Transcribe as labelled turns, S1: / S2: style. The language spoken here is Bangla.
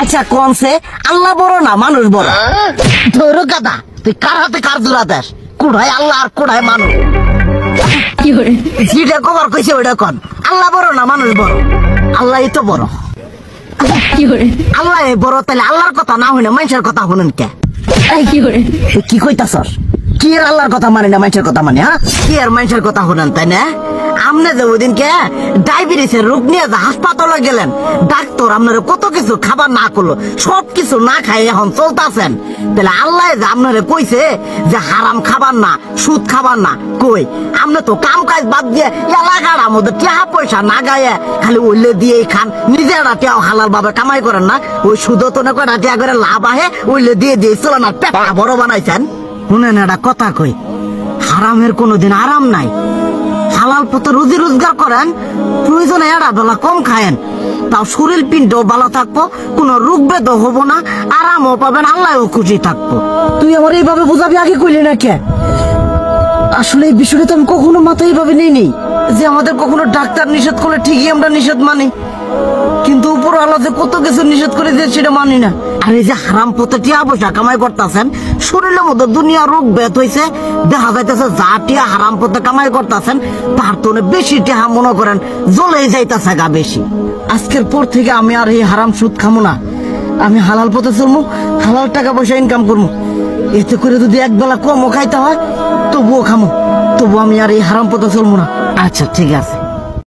S1: আচ্ছা কোনছে আল্লাহ বড় না মানুষ বড়? ধরো গাদা, তুই কার হাতে কার জোড়া দেশ? কুড়াই আল্লাহ আর কুড়াই মানুষ। যেটা কবার কইছে ওইটা কন। আল্লাহ বড় না মানুষ বড়? আল্লাহই তো বড়। আল্লাহ বড়, তাহলে আল্লাহর কথা না হইনা মানুষের কথা শুনেন কে? কি কইতাছস? কি আর আল্লাহর কথা মানে না মানুষের কথা মানে? হ্যাঁ, কি আর মানুষের কথা শুনেন তাই না? আপনি যে ওই দিনকে ডায়াবেটিসের রোগ নিয়ে যে হাসপাতালে গেলেন, ডাক্তার আপনার কত কিছু খাবার না করলো, সব কিছু না খাই এখন চলতেছেন, তাহলে আল্লাহ যে আপনারে কইছে যে হারাম খাবার না, সুদ খাবার না, কই আপনি তো কাম কাজ বাদ দিয়ে এলাকার মধ্যে টাকা পয়সা না গায়ে খালি ওইলে দিয়েই খান, নিজেরা টিয়াও হালাল ভাবে কামাই করেন না, ওই সুদ তো না কয়টা টিয়া করে লাভ আহে ওইলে দিয়ে দিয়ে চলে না, পেটা বড় বানাইছেন। শুনেন একটা কথা কই, হারামের কোনোদিন আরাম নাই। হালাল পথে রুজি রোজগার করেন, প্রয়োজনে এরা বেলা কম খায়েন, তাও শরীর পিণ্ডও ভালো থাকবো, কোন রোগ বেদ হবো না, আরামও পাবেন, আল্লাহও খুশি থাকবো। তুই আমার এইভাবে বুঝাবি আগে কইলি না কে? আসলে এই বিষয়টা তো আমি কখনো মাথায় এইভাবে নেই যে আমাদের কখনো ডাক্তার নিষেধ করলে ঠিকই আমরা নিষেধ মানি, কিন্তু উপর আল্লাহ যে কত কিছু নিষেধ করে দিয়ে সেটা মানি না। আর এই যে হারাম পথে টিয়া পয়সা কামাই করতেছেন, শরীরের মধ্যে দুনিয়া রোগ বেত হয়েছে, দেখা যাইতেছে যা টিয়া হারাম পথে কামাই করতেছেন তার তো বেশি টিয়া মনে করেন জ্বলে যাইতেছে গা বেশি। আজকের পর থেকে আমি আর এই হারাম সুদ খামো না, আমি হালাল পথে চলবো, হালাল টাকা পয়সা ইনকাম করবো। এতে করে যদি একবেলা কমও খাইতে হয় তবুও খামো, তবু আমি আর এই হারাম পথে চলবো না। আচ্ছা ঠিক আছে।